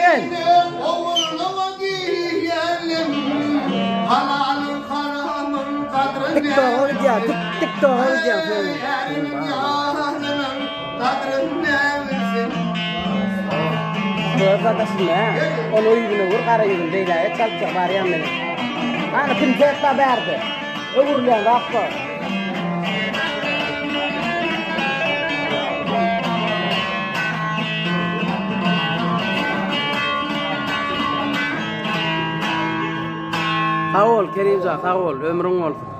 Sen. TikTok olacak. TikTok olacak. Arkadaşlar onu yüzüne vur kara yüzüne değil ya çalışacak bari yanına. Hani kimse etme verdi. Öbürleyen rahatla. Sağ ol Kerimcan, sağ ol, ömrün olsun.